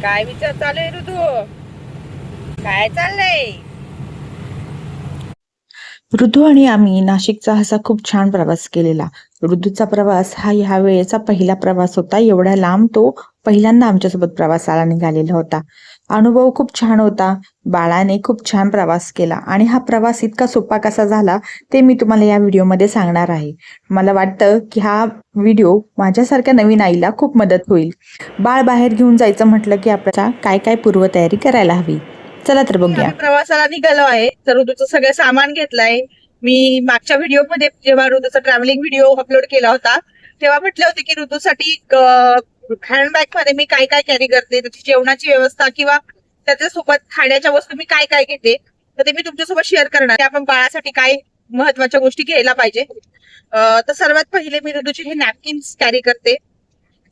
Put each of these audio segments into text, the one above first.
काय विचार चालू आहे ऋतू? काय चाललंय? ऋतू आणि आम्ही नाशिकचा असा खूप छान प्रवास केलेला. ऋतूचा प्रवास हा ह्या वेळेचा पहिला प्रवास होता. एवढ्या लांब तो पहिल्यांदा आमच्यासोबत प्रवासाला निघालेला होता. अनुभव खूप छान होता. बाळाने खूप छान प्रवास केला आणि हा प्रवास इतका सोपा कसा झाला ते मी तुम्हाला या व्हिडिओमध्ये सांगणार आहे. मला वाटतं की हा व्हिडिओ माझ्यासारख्या नवीन आईला खूप मदत होईल. बाळ बाहेर घेऊन जायचं म्हटलं की आपल्याला काय काय पूर्वतयारी करायला हवी. चला तर बघूया. आम्ही प्रवासाला निघालो आहे. तर ऋतूचं सगळं सामान घेतलंय. मी मागच्या व्हिडिओ मध्ये जेव्हा ऋतूचा ट्रॅव्हलिंग व्हिडिओ अपलोड केला होता तेव्हा म्हटले होते की ऋतूसाठी हँडबॅग मध्ये मी काय काय कॅरी करते, त्याची जेवणाची व्यवस्था किंवा त्याच्यासोबत खाण्याच्या वस्तू मी काय काय घेते, तर ते मी तुमच्यासोबत शेअर करणार आहे. आपण बाळासाठी काय महत्वाच्या गोष्टी घ्यायला पाहिजे. तर सर्वात पहिले मी ऋतूचे हे नॅपकिन्स कॅरी करते.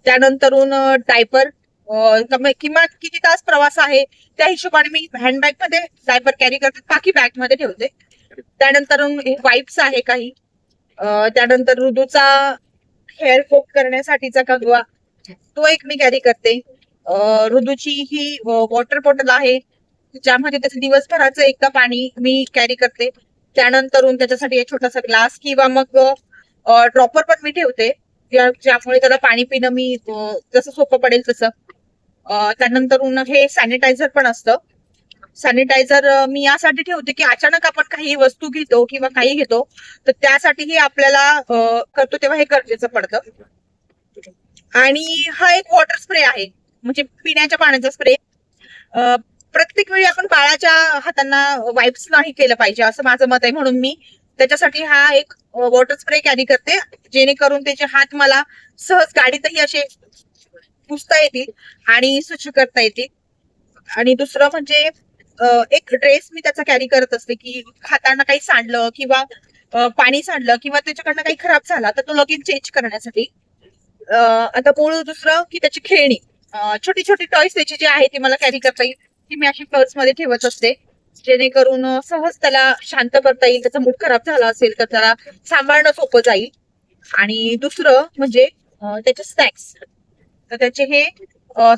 त्यानंतरून डायपर, किमान किती तास प्रवास आहे त्या हिशोबाने मी हँडबॅग मध्ये डायपर कॅरी करते, बाकी बॅग मध्ये ठेवते. त्यानंतर वाईप्स आहे काही. त्यानंतर ऋतूचा हेअर कोक करण्यासाठीचा कंगवा तो एक मी कॅरी करते. ऋतूची ही वॉटर बॉटल आहे ज्यामध्ये त्याचं दिवसभराचं एकदा पाणी मी कॅरी करते. त्यानंतर त्याच्यासाठी एक छोटासा ग्लास किंवा मग ड्रॉपर पण मी ठेवते, ज्यामुळे त्याला पाणी पिणं मी जसं सोपं पडेल तसं. त्यानंतर हे सॅनिटायझर पण असतं. सॅनिटायझर मी यासाठी ठेवते की अचानक आपण काही वस्तू घेतो किंवा काही घेतो तर त्यासाठीही आपल्याला करतो तेव्हा हे गरजेचं पडतं. आणि हा एक वॉटर स्प्रे आहे, म्हणजे पिण्याच्या पाण्याचा स्प्रे. प्रत्येक वेळी आपण बाळाच्या हातांना वाईप्स नाही केलं पाहिजे असं माझं मत आहे, म्हणून मी त्याच्यासाठी हा एक वॉटर स्प्रे कॅरी करते, जेणेकरून त्याचे हात मला सहज गाडीतही असे पुसता येतील आणि स्वच्छ करता येतील. आणि दुसरं म्हणजे एक ड्रेस मी त्याचा कॅरी करत असते की खाताना काही सांडलं किंवा पाणी सांडलं किंवा त्याच्याकडनं काही खराब झाला तर तो लगेच चेंज करण्यासाठी. आता मूळ दुसरं की त्याची खेळणी, छोटी छोटी टॉयज त्याची जी आहे ती मला कॅरी करता येईल, ती मी अशी पर्स मध्ये ठेवत असते, जेणेकरून सहज त्याला शांत करता येईल. त्याचा मूड खराब झाला असेल तर त्याला सांभाळणं सोपं जाईल. आणि दुसरं म्हणजे त्याचे स्नॅक्स. तर त्याचे हे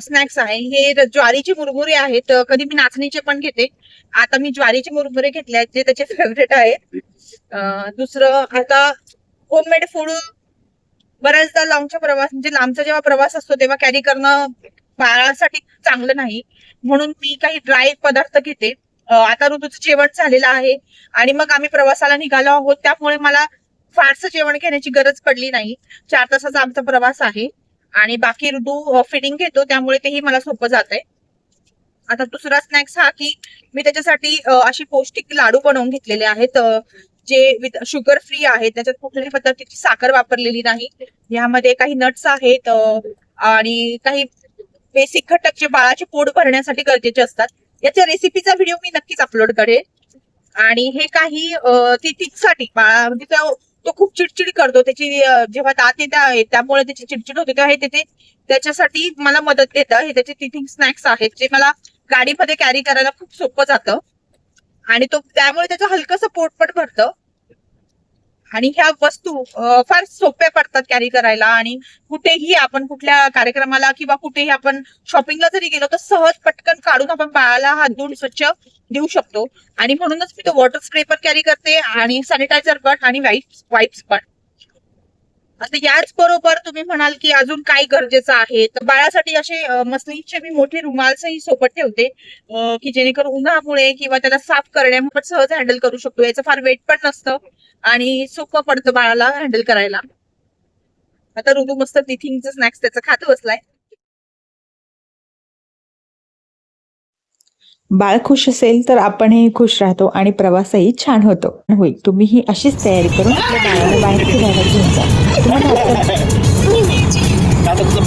स्नॅक्स आहे, हे ज्वारीचे मुरमुरे आहेत. कधी मी नाचणीचे पण घेते. आता मी ज्वारीचे मुरमुरे घेतले आहेत जे त्याचे फेवरेट आहेत. दुसरं आता होममेड फूड बऱ्याचदा म्हणजे लांबचा जेव्हा प्रवास असतो तेव्हा कॅरी करणं बाळासाठी चांगलं नाही, म्हणून मी काही ड्राय पदार्थ घेते. आता ऋतूचं जेवण झालेलं आहे आणि मग आम्ही प्रवासाला निघालो आहोत, त्यामुळे मला फारसं जेवण घेण्याची गरज पडली नाही. 4 तासाचा आमचा प्रवास आहे आणि बाकी ऋतू फिडिंग घेतो त्यामुळे तेही मला सोपं जात आहे. आता दुसरा स्नॅक्स हा की मी त्याच्यासाठी अशी पौष्टिक लाडू बनवून घेतलेले आहेत, जे विथ शुगर फ्री आहेत. त्याच्यात कुठल्याही पद्धतीची साखर वापरलेली नाही. यामध्ये काही नट्स आहेत आणि काही बेसिक घटक जे बाळाचे पोट भरण्यासाठी गरजेचे असतात. याच्या रेसिपीचा व्हिडिओ मी नक्कीच अपलोड करेन. आणि हे काही तिथसाठी बाळा म्हणजे तो खूप चिडचिड करतो, त्याची जेव्हा दात येते त्यामुळे त्याची चिडचिड होते तेव्हा हे त्याच्यासाठी मला मदत देतं. हे त्याचे टिफिन स्नॅक्स आहेत जे मला गाडीमध्ये कॅरी करायला खूप सोपं जातं आणि त्यामुळे त्याचं हलकंसं पोट पण भरतं. आणि ह्या वस्तू फार सोप्या पडतात कॅरी करायला आणि कुठेही आपण कुठल्या कार्यक्रमाला किंवा कुठेही आपण शॉपिंगला जरी गेलो तर सहज पटकन काढून आपण बाळाला हात धुवून स्वच्छ देऊ शकतो. आणि म्हणूनच मी तो वॉटर स्प्रे पण कॅरी करते आणि सॅनिटायझर पण आणि वाईप्स पण. आता याच बरोबर तुम्ही म्हणाल की अजून काय गरजेचं आहे, तर बाळासाठी असे मसलिनचे मी मोठे रुमाल्सही सोबत ठेवते, की जेणेकरून उन्हामुळे किंवा त्याला साफ करण्यामुळे सहज हँडल करू शकतो. याचं फार वेट पण नसतं आणि सोपं पडतं बाळाला हँडल करायला. आता ऋतू मस्त टिफिनचं स्नॅक्स त्याचं खात बसलाय. बाळ खुश असेल तर आपणही खुश राहतो आणि प्रवासही छान होतो. होईल तुम्हीही अशीच तयारी करून आपल्या बाळाला बाहेर फिरायला घेऊन जा. तुम्हाला आता